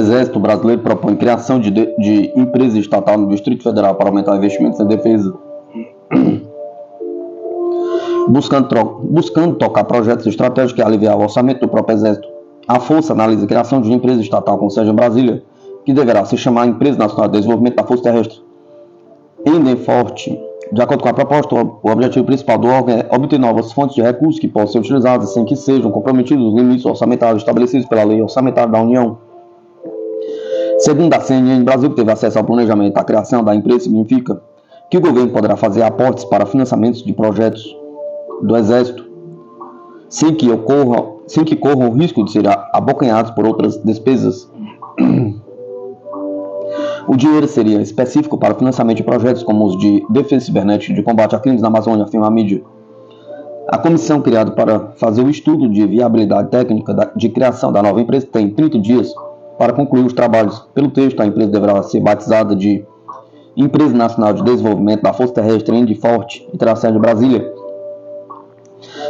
Exército Brasileiro propõe criação de empresa estatal no Distrito Federal para aumentar investimentos em defesa. Buscando tocar projetos estratégicos e aliviar o orçamento do próprio Exército. A Força analisa a criação de uma empresa estatal com sede em Brasília, que deverá se chamar Empresa Nacional de Desenvolvimento da Força Terrestre. Endenforte. De acordo com a proposta, o objetivo principal do órgão é obter novas fontes de recursos que possam ser utilizadas sem que sejam comprometidos os limites orçamentários estabelecidos pela Lei Orçamentária da União. Segundo a CNN Brasil, que teve acesso ao planejamento da criação da empresa, significa que o governo poderá fazer aportes para financiamentos de projetos do Exército, sem que corram o risco de ser abocanhados por outras despesas. O dinheiro seria específico para o financiamento de projetos como os de defesa cibernética, de combate a crimes na Amazônia, afirma a mídia. A comissão criada para fazer o estudo de viabilidade técnica de criação da nova empresa tem 30 dias para concluir os trabalhos. Pelo texto, a empresa deverá ser batizada de Empresa Nacional de Desenvolvimento da Força Terrestre Endenforte e terá sede de Brasília.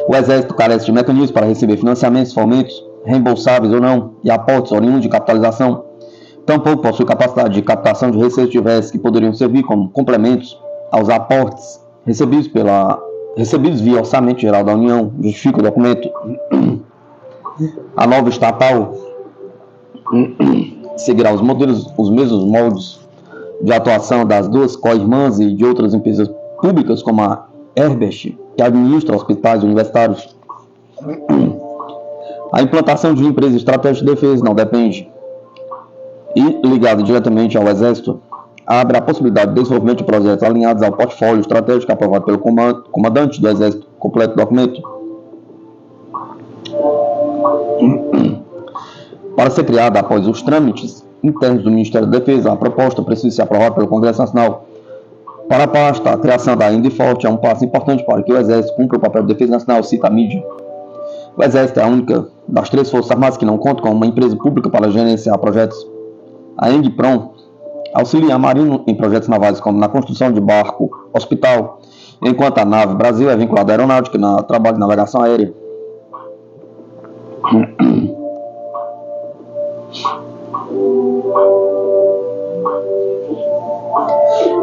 O Exército carece de mecanismos para receber financiamentos, fomentos, reembolsáveis ou não, e aportes oriundos de capitalização. Tampouco possui capacidade de captação de receitas diversas que poderiam servir como complementos aos aportes recebidos via Orçamento Geral da União, justifica o documento. A nova estatal seguirá os mesmos moldes de atuação das duas co-irmãs e de outras empresas públicas, como a Herbert, que administra hospitais universitários. A implantação de uma empresa estratégica de defesa não depende e ligada diretamente ao Exército, abre a possibilidade de desenvolvimento de projetos alinhados ao portfólio estratégico aprovado pelo comandante do Exército. Completo documento. Para ser criada após os trâmites internos do Ministério da Defesa, a proposta precisa ser aprovada pelo Congresso Nacional. Para a pasta, a criação da Endenforte é um passo importante para que o Exército cumpra o papel de defesa nacional, cita a mídia. O Exército é a única das três forças armadas que não conta com uma empresa pública para gerenciar projetos. A Endprom auxilia a Marinha em projetos navais como na construção de barco, hospital, enquanto a nave Brasil é vinculada à aeronáutica no trabalho de navegação aérea.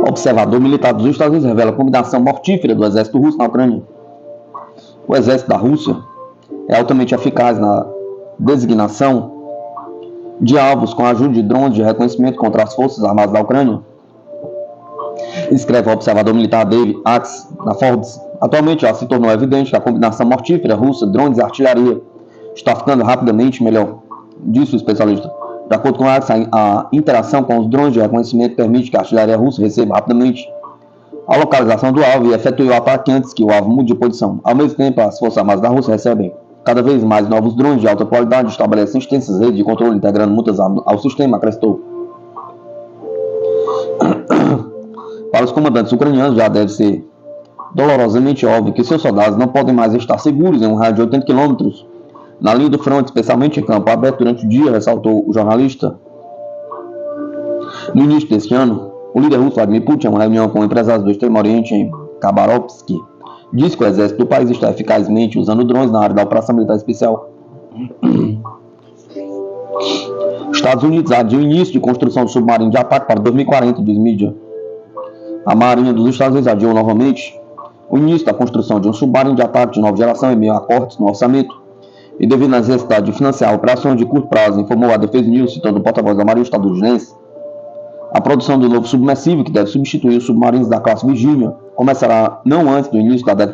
Observador militar dos Estados Unidos revela a combinação mortífera do exército russo na Ucrânia. O exército da Rússia é altamente eficaz na designação de alvos com a ajuda de drones de reconhecimento contra as forças armadas da Ucrânia, escreve o observador militar David Axe na Forbes. Atualmente já se tornou evidente que a combinação mortífera russa, drones e artilharia está ficando rapidamente melhor, disse o especialista. De acordo com Axe, a interação com os drones de reconhecimento permite que a artilharia russa receba rapidamente a localização do alvo e efetue o ataque antes que o alvo mude de posição. Ao mesmo tempo, as forças armadas da Rússia recebem cada vez mais novos drones de alta qualidade, estabelecem extensas redes de controle, integrando muitas ao sistema, acrescentou. Para os comandantes ucranianos, já deve ser dolorosamente óbvio que seus soldados não podem mais estar seguros em um raio de 80 km na linha do fronte, especialmente em campo aberto durante o dia, ressaltou o jornalista. No início deste ano, o líder russo Vladimir Putin, em uma reunião com empresários do Extremo Oriente em Khabarovsk, diz que o exército do país está eficazmente usando drones na área da operação militar especial. Estados Unidos adiou o início de construção de submarino de ataque para 2040, diz mídia. A Marinha dos Estados Unidos adiou novamente o início da construção de um submarino de ataque de nova geração em meio a cortes no orçamento e devido à necessidade de financiar operações de curto prazo, informou a Defense News, citando o porta-voz da Marinha estadunidense. A produção do novo submersível, que deve substituir os submarinos da classe Virginia, começará não antes do início da década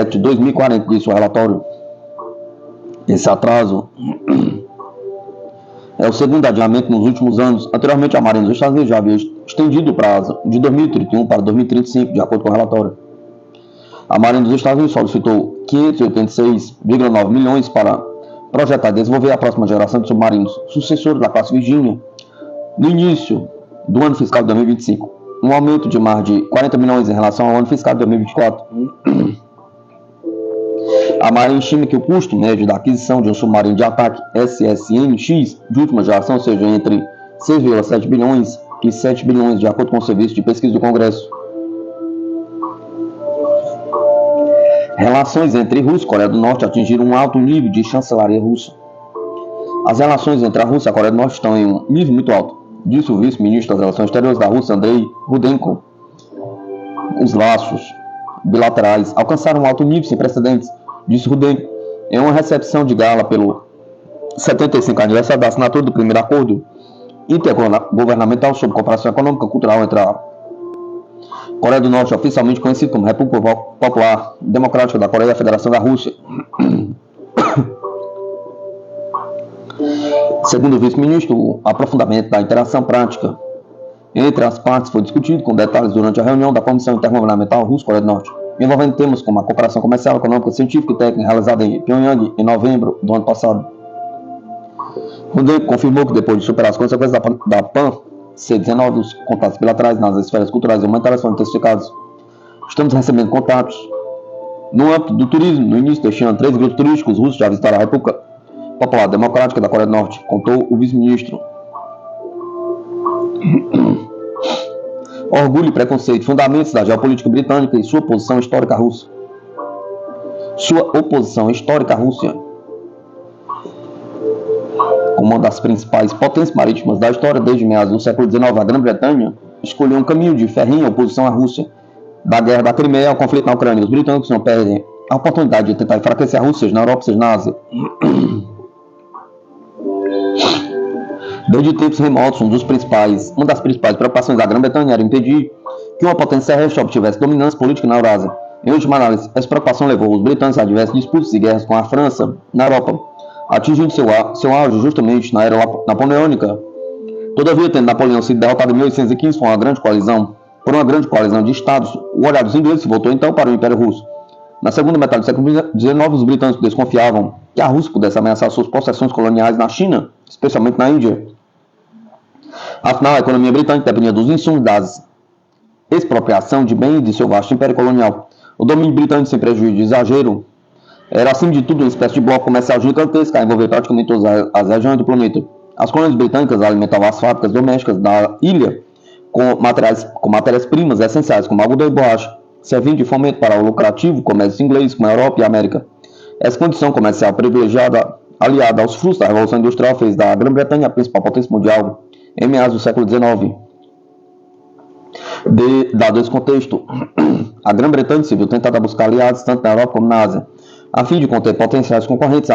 de 2040, disse o relatório. Esse atraso é o segundo adiamento nos últimos anos. Anteriormente, a Marinha dos Estados Unidos já havia estendido o prazo de 2031 para 2035, de acordo com o relatório. A Marinha dos Estados Unidos solicitou 586,9 milhões para projetar e desenvolver a próxima geração de submarinos sucessores da classe Virginia no início do ano fiscal de 2025, um aumento de mais de 40 milhões em relação ao ano fiscal de 2024. A Marinha estima que o custo médio da aquisição de um submarino de ataque SSN-X de última geração seja entre 6,7 bilhões e 7 bilhões, de acordo com o Serviço de Pesquisa do Congresso. Relações entre Rússia e Coreia do Norte atingiram um alto nível de chancelaria russa. As relações entre a Rússia e a Coreia do Norte estão em um nível muito alto, disse o vice-ministro das Relações Exteriores da Rússia, Andrei Rudenko. Os laços bilaterais alcançaram um alto nível sem precedentes, disse Rudenko, em uma recepção de gala pelo 75º aniversário da assinatura do primeiro acordo intergovernamental sobre cooperação econômica e cultural entre a Coreia do Norte, oficialmente conhecido como República Popular Democrática da Coreia e a Federação da Rússia. Segundo o vice-ministro, o aprofundamento da interação prática entre as partes foi discutido com detalhes durante a reunião da Comissão Intergovernamental Rússia-Coreia do Norte, envolvendo temas como a cooperação comercial, econômica, científica e técnica realizada em Pyongyang em novembro do ano passado. Rudenko confirmou que depois de superar as consequências da PAN-C-19, os contatos bilaterais nas esferas culturais e humanitárias foram intensificados. Estamos recebendo contatos no âmbito do turismo. No início deste ano, 3 grupos turísticos russos já visitaram a República Popular Democrática da Coreia do Norte, contou o vice-ministro. Orgulho e preconceito, fundamentos da geopolítica britânica e sua oposição histórica à Rússia. Como uma das principais potências marítimas da história desde meados do século XIX, a Grã-Bretanha escolheu um caminho de ferrenha oposição à Rússia. Da guerra da Crimeia ao conflito na Ucrânia, os britânicos não perdem a oportunidade de tentar enfraquecer a Rússia, seja na Europa, seja na Ásia. Desde tempos remotos, uma das principais preocupações da Grã-Bretanha era impedir que uma potência terrestre obtivesse dominância política na Eurásia. Em última análise, essa preocupação levou os britânicos a diversos disputas e guerras com a França na Europa, atingindo seu auge justamente na era napoleônica. Todavia, tendo Napoleão sido derrotado em 1815 por uma grande coalizão de estados, o olhar dos ingleses se voltou então para o Império Russo. Na segunda metade do século XIX, os britânicos desconfiavam que a Rússia pudesse ameaçar suas possessões coloniais na China, especialmente na Índia. Afinal, a economia britânica dependia dos insumos das expropriação de bens de seu vasto império colonial. O domínio britânico, sem prejuízo de exagero, era acima de tudo uma espécie de bloco comercial gigantesco a envolver praticamente todas as regiões do planeta. As colônias britânicas alimentavam as fábricas domésticas da ilha com matérias-primas essenciais como algodão e borracha, servindo de fomento para o lucrativo comércio inglês com a Europa e a América. Essa condição comercial privilegiada, aliada aos frutos da Revolução Industrial, fez da Grã-Bretanha a principal potência mundial em meados do século XIX. Dado esse contexto, a Grã-Bretanha se viu tentada buscar aliados tanto na Europa como na Ásia, a fim de conter potenciais concorrentes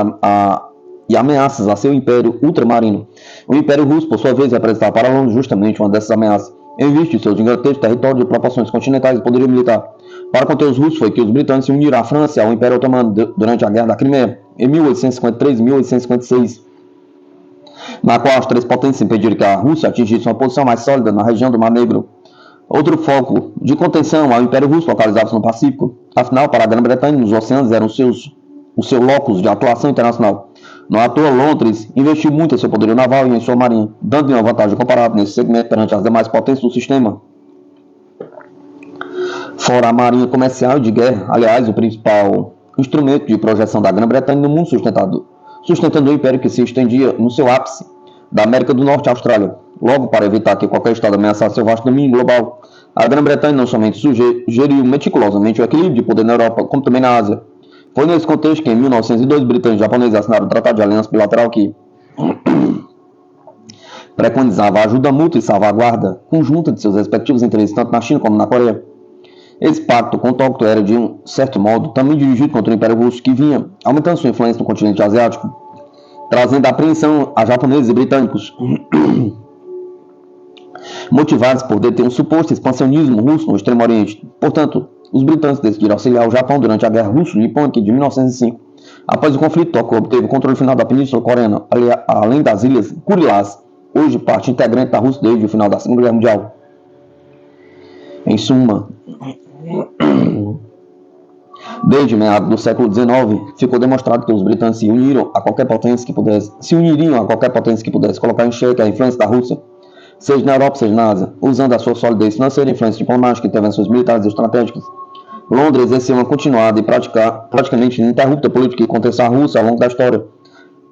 e ameaças a seu império ultramarino. O Império Russo, por sua vez, representava para Londres justamente uma dessas ameaças, em vista de seu gigantesco território de proporções continentais e poderio militar. Para conter os russos foi que os britânicos se uniram à França e ao Império Otomano durante a Guerra da Crimeia, em 1853 e 1856, na qual as três potências impediram que a Rússia atingisse uma posição mais sólida na região do Mar Negro. Outro foco de contenção ao Império Russo localizava-se no Pacífico. Afinal, para a Grã-Bretanha, os oceanos eram o seu locus de atuação internacional. Não à toa, Londres investiu muito em seu poderio naval e em sua marinha, dando-lhe uma vantagem comparável nesse segmento perante as demais potências do sistema. Fora a marinha comercial e de guerra, aliás, o principal instrumento de projeção da Grã-Bretanha no mundo, sustentando o império que se estendia no seu ápice da América do Norte à Austrália. Logo, para evitar que qualquer estado ameaçasse seu vasto domínio global, a Grã-Bretanha não somente geriu meticulosamente o equilíbrio de poder na Europa, como também na Ásia. Foi nesse contexto que, em 1902, britânicos e japoneses assinaram o Tratado de Aliança Bilateral que preconizava a ajuda mútua e salvaguarda conjunta de seus respectivos interesses, tanto na China como na Coreia. Esse pacto contócito era, de um certo modo, também dirigido contra o Império Russo, que vinha aumentando sua influência no continente asiático, trazendo apreensão a japoneses e britânicos, motivados por deter um suposto expansionismo russo no Extremo Oriente. Portanto, os britânicos decidiram auxiliar o Japão durante a Guerra Russo-Nipônica de 1905. Após o conflito, Tóquio obteve o controle final da Península Coreana, além das ilhas Kurilás, hoje parte integrante da Rússia desde o final da Segunda Guerra Mundial. Em suma, desde meados do século XIX, ficou demonstrado que os britânicos se uniriam a qualquer potência que pudesse colocar em xeque a influência da Rússia, seja na Europa, seja na Ásia, usando a sua solidez financeira, influência diplomática e intervenções militares e estratégicas. Londres exerceu uma continuada e praticamente ininterrupta política de contenção à Rússia ao longo da história.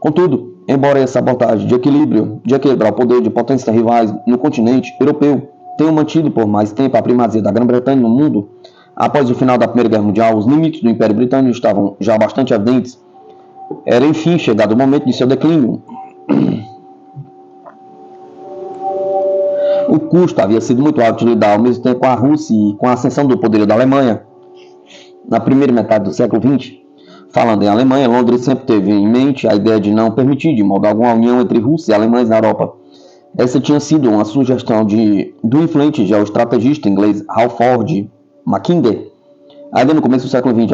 Contudo, embora essa abordagem de equilibrar o poder de potências rivais no continente europeu tenha mantido por mais tempo a primazia da Grã-Bretanha no mundo, após o final da Primeira Guerra Mundial, os limites do Império Britânico estavam já bastante evidentes. Era, enfim, chegado o momento de seu declínio. O custo havia sido muito alto de lidar ao mesmo tempo com a Rússia e com a ascensão do poderio da Alemanha. Na primeira metade do século XX, falando em Alemanha, Londres sempre teve em mente a ideia de não permitir de modo algum a união entre Rússia e alemães na Europa. Essa tinha sido uma sugestão do influente geoestrategista inglês Halford Mackinder, ainda no começo do século XX,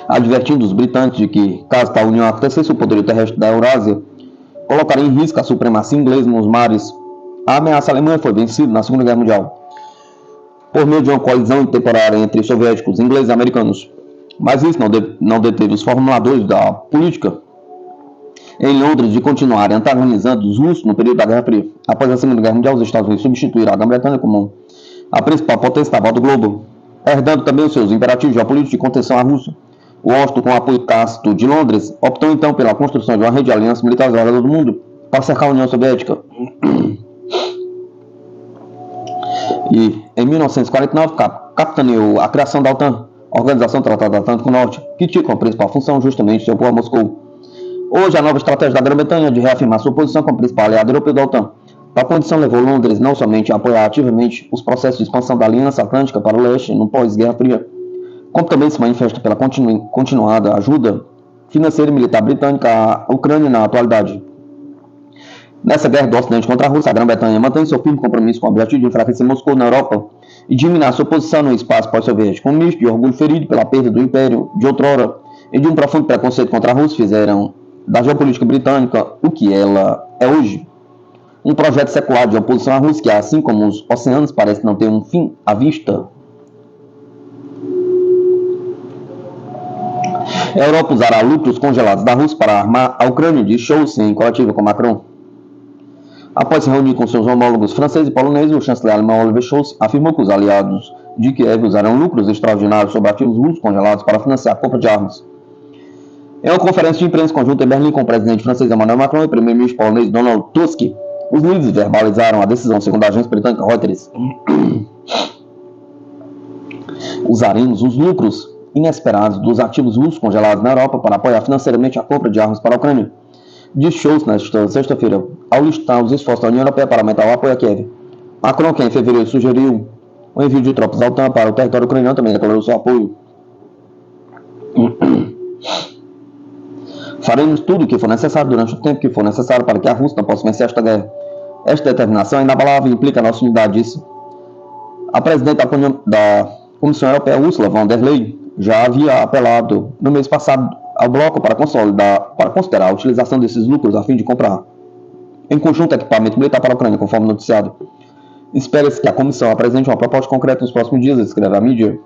advertindo os britânicos de que, caso tal união acontecesse, o poderio terrestre da Eurásia colocaria em risco a supremacia inglesa nos mares. A ameaça alemã foi vencida na Segunda Guerra Mundial por meio de uma colisão temporária entre soviéticos, ingleses e americanos. Mas isso não deteve os formuladores da política em Londres de continuarem antagonizando os russos no período da Guerra Fria. Após a Segunda Guerra Mundial, os Estados Unidos substituíram a Grã-Bretanha como a principal potência naval do globo, herdando também os seus imperativos geopolíticos de contenção à Rússia. Washington, com o apoio tácito de Londres, optou então pela construção de uma rede de alianças militares ao redor do mundo para cercar a União Soviética. E, em 1949, capitaneou a criação da OTAN, Organização do Tratado Atlântico Norte, que tinha como principal função justamente se opor a Moscou. Hoje, a nova estratégia da Grã-Bretanha é de reafirmar sua posição como principal aliado europeu da OTAN. Tal condição levou Londres não somente a apoiar ativamente os processos de expansão da Aliança Atlântica para o leste no pós-Guerra Fria, como também se manifesta pela continuada ajuda financeira e militar britânica à Ucrânia na atualidade. Nessa guerra do Ocidente contra a Rússia, a Grã-Bretanha mantém seu firme compromisso com o objetivo de enfraquecer Moscou na Europa e diminuir sua posição no espaço pós-soviético. Um misto de orgulho ferido pela perda do império de outrora e de um profundo preconceito contra a Rússia fizeram da geopolítica britânica o que ela é hoje. Um projeto secular de oposição à Rússia que, assim como os oceanos, parece não ter um fim à vista. A Europa usará lucros congelados da Rússia para armar a Ucrânia, diz Scholz em coletiva com Macron. Após se reunir com seus homólogos franceses e poloneses, o chanceler alemão Olaf Scholz afirmou que os aliados de Kiev usarão lucros extraordinários sobre ativos russos congelados para financiar a compra de armas. Em uma conferência de imprensa conjunta em Berlim com o presidente francês Emmanuel Macron e o primeiro-ministro polonês Donald Tusk, os líderes verbalizaram a decisão, segundo a agência britânica Reuters. Usaremos os lucros inesperados dos ativos russos congelados na Europa para apoiar financeiramente a compra de armas para a Ucrânia, diz Scholz nesta sexta-feira, ao listar os esforços da União Europeia para aumentar o apoio a Kiev. Macron, que em fevereiro sugeriu o envio de tropas da OTAN para o território ucraniano, também declarou seu apoio. Faremos tudo o que for necessário durante o tempo que for necessário para que a Rússia não possa vencer esta guerra. Esta determinação é inabalável e implica a nossa unidade, disse. A presidente da Comissão Europeia, Ursula von der Leyen, já havia apelado no mês passado ao bloco para considerar a utilização desses lucros a fim de comprar em conjunto equipamento militar para a Ucrânia, conforme noticiado. Espera-se que a comissão apresente uma proposta concreta nos próximos dias, escreve a mídia.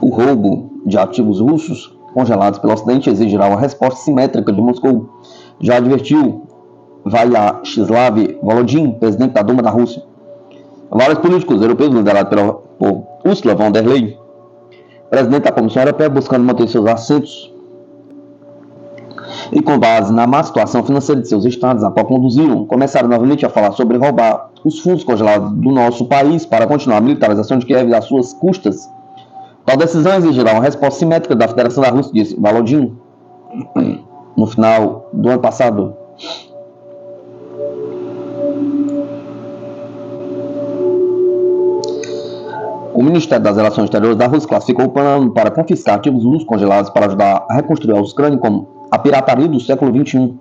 O roubo de ativos russos congelados pelo Ocidente exigirá uma resposta simétrica de Moscou, já advertiu Vyacheslav Volodin, presidente da Duma da Rússia. Vários políticos europeus liderados por Ursula von der Leyen, presidente da Comissão Europeia, buscando manter seus assentos e com base na má situação financeira de seus estados, a qual começaram novamente a falar sobre roubar os fundos congelados do nosso país para continuar a militarização de Kiev às suas custas. Tal decisão exigirá uma resposta simétrica da Federação da Rússia, disse Volodin no final do ano passado. O Ministério das Relações Exteriores da Rússia classificou o plano para confiscar ativos russos congelados para ajudar a reconstruir a Ucrânia como a pirataria do século XXI.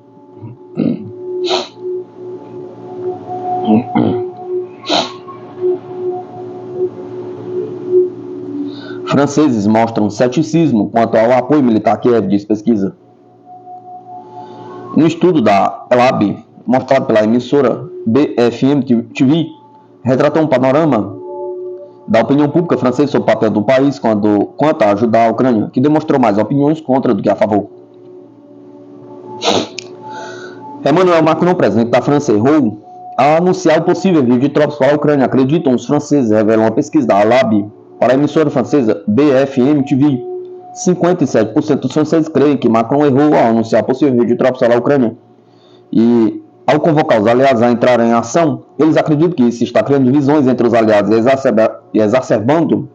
Franceses mostram ceticismo quanto ao apoio militar a Kiev, diz pesquisa. Um estudo da Elab, mostrado pela emissora BFM TV, retratou um panorama da opinião pública francesa sobre o papel do país quanto a ajudar a Ucrânia, que demonstrou mais opiniões contra do que a favor. Emmanuel Macron, presidente da França, errou ao anunciar o possível envio de tropas para a Ucrânia, acreditam os franceses, revela uma pesquisa da Elab para a emissora francesa BFM TV. 57% dos franceses creem que Macron errou ao anunciar o possível envio de tropas para a Ucrânia. E, ao convocar os aliados a entrarem em ação, eles acreditam que isso está criando divisões entre os aliados e exacerbando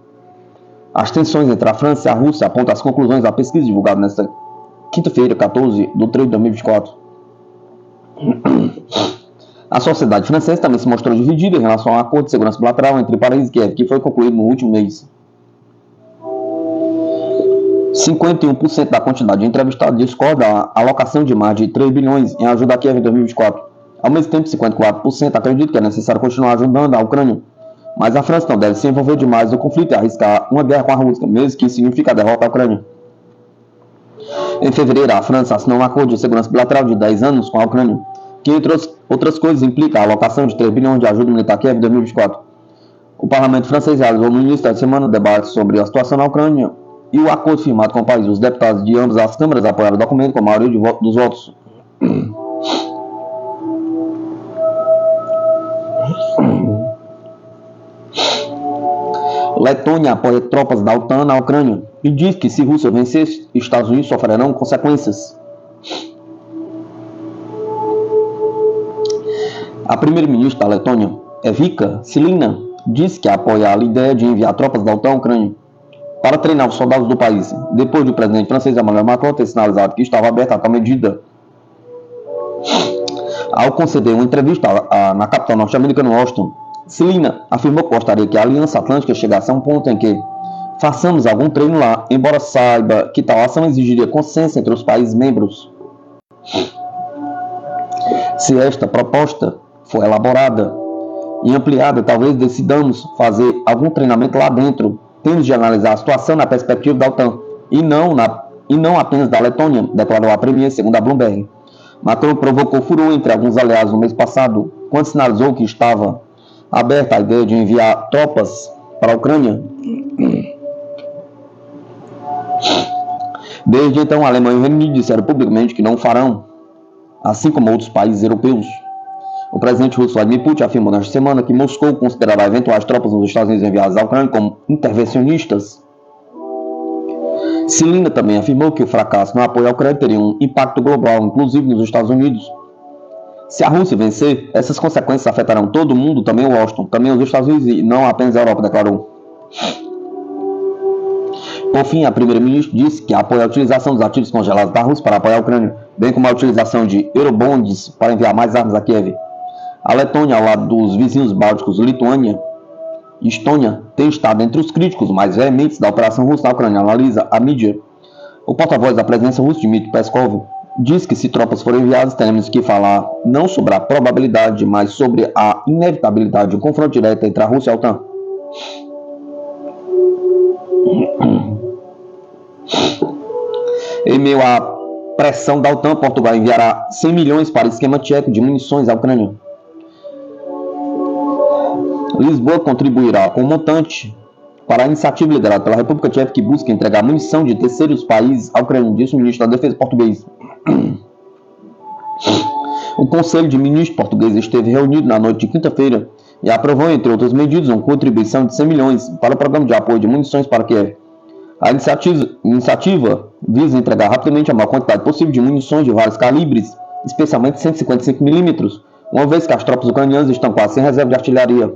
As tensões entre a França e a Rússia apontam as conclusões da pesquisa divulgada nesta quinta-feira, 14 de 3 de 2024. A sociedade francesa também se mostrou dividida em relação ao acordo de segurança bilateral entre Paris e Kiev, que foi concluído no último mês. 51% da quantidade de entrevistados discorda da alocação de mais de 3 bilhões em ajuda a Kiev em 2024. Ao mesmo tempo, 54% acreditam que é necessário continuar ajudando a Ucrânia. Mas a França não deve se envolver demais no conflito e arriscar uma guerra com a Rússia, mesmo que isso signifique a derrota da Ucrânia. Em fevereiro, a França assinou um acordo de segurança bilateral de 10 anos com a Ucrânia, que, entre outras coisas, implica a alocação de 3 bilhões de ajuda militar a Kiev em 2024. O parlamento francês realizou no início da semana debates sobre a situação na Ucrânia e o acordo firmado com o país. Os deputados de ambas as câmaras apoiaram o documento com a maioria dos votos. Letônia apoia tropas da OTAN na Ucrânia e diz que se Rússia vencer, Estados Unidos sofrerão consequências. A primeira-ministra da Letônia, Evika Silina, disse que apoia a ideia de enviar tropas da OTAN à Ucrânia para treinar os soldados do país, depois de o presidente francês Emmanuel Macron ter sinalizado que estava aberto a tal medida. Ao conceder uma entrevista na capital norte-americana, Washington, Silina afirmou que gostaria que a Aliança Atlântica chegasse a um ponto em que façamos algum treino lá, embora saiba que tal ação exigiria consenso entre os países membros. Se esta proposta for elaborada e ampliada, talvez decidamos fazer algum treinamento lá dentro. Temos de analisar a situação na perspectiva da OTAN e não apenas da Letônia, declarou a premier, segundo a Bloomberg. Macron provocou furor entre alguns aliados no mês passado, quando sinalizou que estava aberta a ideia de enviar tropas para a Ucrânia. Desde então, a Alemanha e o Reino Unido disseram publicamente que não farão, assim como outros países europeus. O presidente russo Vladimir Putin afirmou nesta semana que Moscou considerará eventuais tropas dos Estados Unidos enviadas à Ucrânia como intervencionistas. Silina também afirmou que o fracasso no apoio à Ucrânia teria um impacto global, inclusive nos Estados Unidos. Se a Rússia vencer, essas consequências afetarão todo mundo, também Washington, também os Estados Unidos e não apenas a Europa, declarou. Por fim, a primeira-ministra disse que apoia a utilização dos ativos congelados da Rússia para apoiar a Ucrânia, bem como a utilização de eurobonds para enviar mais armas a Kiev. A Letônia, ao lado dos vizinhos bálticos Lituânia e Estônia, tem estado entre os críticos mais veementes da operação russa na Ucrânia, analisa a mídia. O porta-voz da presidência russa, Dmitry Peskov, diz que se tropas forem enviadas, teremos que falar não sobre a probabilidade, mas sobre a inevitabilidade de um confronto direto entre a Rússia e a OTAN. Em meio à pressão da OTAN, Portugal enviará 100 milhões para o esquema tcheco de munições à Ucrânia. Lisboa contribuirá com um montante para a iniciativa liderada pela República Tcheca que busca entregar munição de terceiros países à Ucrânia, disse o ministro da Defesa português. O Conselho de Ministros português esteve reunido na noite de quinta-feira e aprovou, entre outras medidas, uma contribuição de 100 milhões para o programa de apoio de munições para Kiev. A iniciativa visa entregar rapidamente a maior quantidade possível de munições de vários calibres, especialmente 155 mm, uma vez que as tropas ucranianas estão quase sem reserva de artilharia.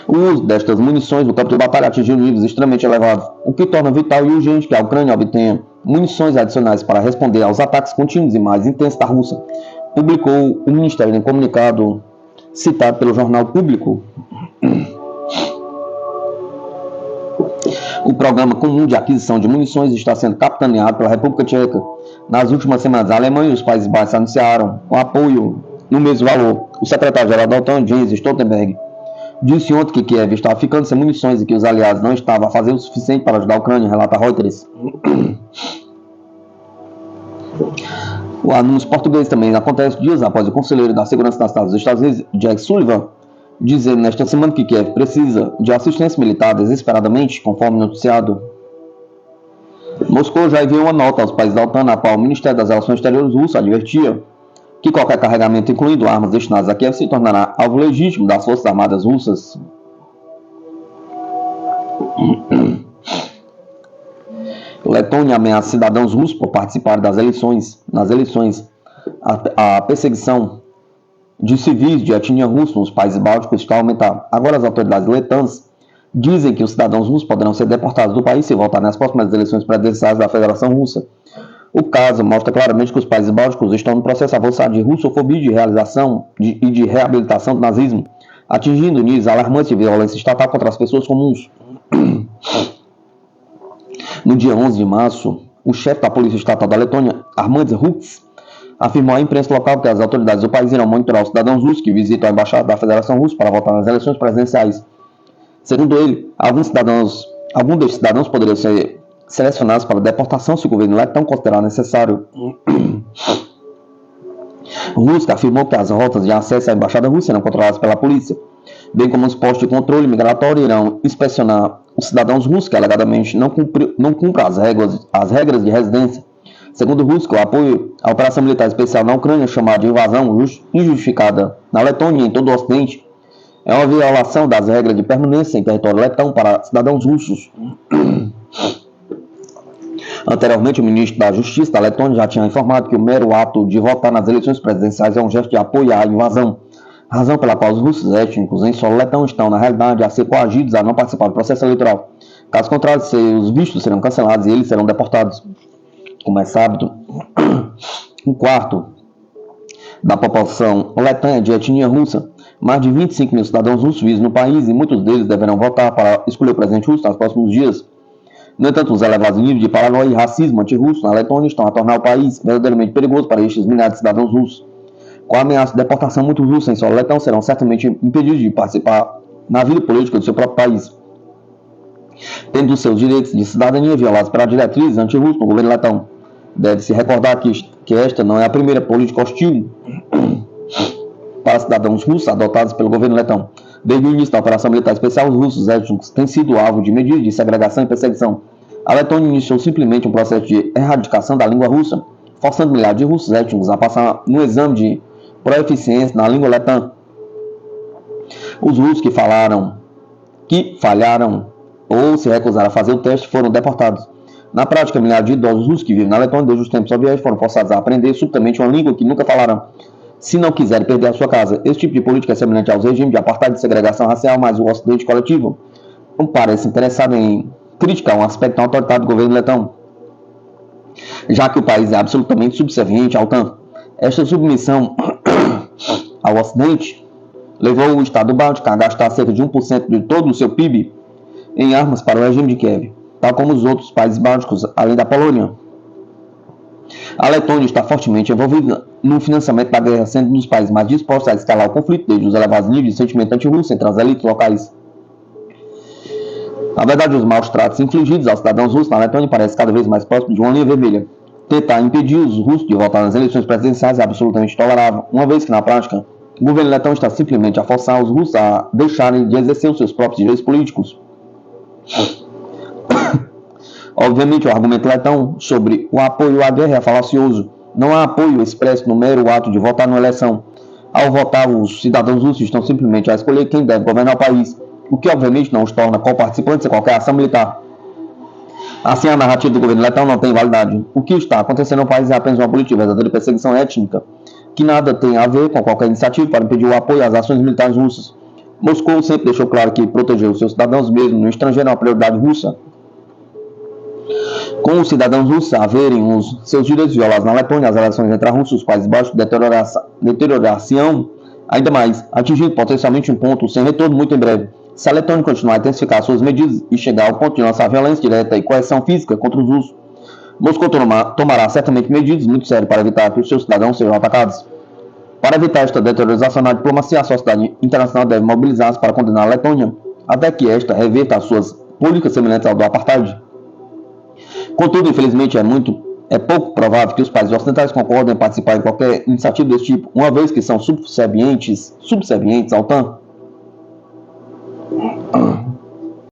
O uso destas munições no campo de batalha atingiu níveis extremamente elevados, o que torna vital e urgente que a Ucrânia obtenha munições adicionais para responder aos ataques contínuos e mais intensos da Rússia, publicou o Ministério em comunicado citado pelo Jornal Público. O programa comum de aquisição de munições está sendo capitaneado pela República Tcheca. Nas últimas semanas, a Alemanha e os Países Baixos anunciaram um apoio no mesmo valor. O secretário-geral da OTAN, Jens Stoltenberg, disse ontem que Kiev estava ficando sem munições e que os aliados não estavam fazendo o suficiente para ajudar a Ucrânia, relata Reuters. O anúncio português também acontece dias após o conselheiro da Segurança das Estados dos Estados Unidos, Jack Sullivan, dizer nesta semana que Kiev precisa de assistência militar desesperadamente, conforme noticiado. Moscou já enviou uma nota aos países da OTAN, na qual o Ministério das Relações Exteriores russo advertia que qualquer carregamento, incluindo armas destinadas a Kiev, se tornará alvo legítimo das Forças Armadas russas. Letônia ameaça cidadãos russos por participarem das eleições. Nas eleições, a perseguição de civis de etnia russa nos países bálticos está a aumentar. Agora as autoridades letãs dizem que os cidadãos russos poderão ser deportados do país se votarem nas próximas eleições presidenciais da Federação Russa. O caso mostra claramente que os países bálticos estão no processo avançado de russofobia e de reabilitação do nazismo, atingindo níveis alarmantes de violência estatal contra as pessoas comuns. No dia 11 de março, o chefe da Polícia Estatal da Letônia, Armands Ruks, afirmou à imprensa local que as autoridades do país irão monitorar os cidadãos russos que visitam a embaixada da Federação Russa para votar nas eleições presidenciais. Segundo ele, alguns desses cidadãos poderiam ser selecionados para deportação se o governo letão considerar necessário. Rusk afirmou que as rotas de acesso à embaixada russa serão controladas pela polícia, bem como os postos de controle migratório irão inspecionar os cidadãos russos que alegadamente não cumprem as regras de residência. Segundo Rusk, o apoio à operação militar especial na Ucrânia, chamada de invasão injustificada na Letônia e em todo o Ocidente, é uma violação das regras de permanência em território letão para cidadãos russos. Anteriormente, o ministro da Justiça da Letônia já tinha informado que o mero ato de votar nas eleições presidenciais é um gesto de apoio à invasão, razão pela qual os russos étnicos em solo letão estão, na realidade, a ser coagidos a não participar do processo eleitoral. Caso contrário, seus vistos serão cancelados e eles serão deportados. Como é sábado, um quarto da população letã é de etnia russa. Mais de 25 mil cidadãos russos vivem no país e muitos deles deverão votar para escolher o presidente russo nos próximos dias. No entanto, os elevados níveis de paranoia e racismo anti-russo na Letônia estão a tornar o país verdadeiramente perigoso para estes milhares de cidadãos russos. Com a ameaça de deportação, muitos russos em solo letão serão certamente impedidos de participar na vida política do seu próprio país, tendo seus direitos de cidadania violados pela diretriz anti-russo no governo letão. Deve-se recordar que esta não é a primeira política hostil para cidadãos russos adotados pelo governo letão. Desde o início da operação militar especial, os russos étnicos têm sido alvo de medidas de segregação e perseguição. A Letônia iniciou simplesmente um processo de erradicação da língua russa, forçando milhares de russos étnicos a passar no exame de proeficiência na língua letã. Os russos que falharam ou se recusaram a fazer o teste foram deportados. Na prática, milhares de idosos russos que vivem na Letônia desde os tempos soviéticos foram forçados a aprender subitamente uma língua que nunca falaram, se não quiserem perder a sua casa. Esse tipo de política é semelhante aos regimes de apartheid e de segregação racial, mas o Ocidente coletivo não parece interessado em criticar um aspecto autoritário do governo letão, já que o país é absolutamente subserviente à OTAN. Esta submissão ao Ocidente levou o Estado báltico a gastar cerca de 1% de todo o seu PIB em armas para o regime de Kiev, tal como os outros países bálticos, além da Polônia. A Letônia está fortemente envolvida no financiamento da guerra, sendo um dos países mais dispostos a escalar o conflito desde os elevados níveis de sentimento anti-russo entre as elites locais. Na verdade, os maus tratos infligidos aos cidadãos russos na Letônia parecem cada vez mais próximos de uma linha vermelha. Tentar impedir os russos de votar nas eleições presidenciais é absolutamente tolerável, uma vez que, na prática, o governo letão está simplesmente a forçar os russos a deixarem de exercer os seus próprios direitos políticos. Obviamente, o argumento letão sobre o apoio à guerra é falacioso. Não há apoio expresso no mero ato de votar numa eleição. Ao votar, os cidadãos russos estão simplesmente a escolher quem deve governar o país, o que obviamente não os torna co-participantes em qualquer ação militar. Assim, a narrativa do governo letão não tem validade. O que está acontecendo no país é apenas uma política de verdadeira perseguição étnica, que nada tem a ver com qualquer iniciativa para impedir o apoio às ações militares russas. Moscou sempre deixou claro que proteger os seus cidadãos mesmo no estrangeiro é uma prioridade russa. Com os cidadãos russos a verem os seus direitos violados na Letônia, as relações entre a Rússia e os países baixos deteriorarão ainda mais, atingindo potencialmente um ponto sem retorno muito em breve. Se a Letônia continuar a intensificar suas medidas e chegar ao ponto de lançar violência direta e coerção física contra os russos, Moscou tomará certamente medidas muito sérias para evitar que os seus cidadãos sejam atacados. Para evitar esta deterioração na diplomacia, a sociedade internacional deve mobilizar-se para condenar a Letônia, até que esta reverta as suas políticas semelhantes ao do apartheid. Contudo, infelizmente, é pouco provável que os países ocidentais concordem em participar em qualquer iniciativa desse tipo, uma vez que são subservientes à OTAN.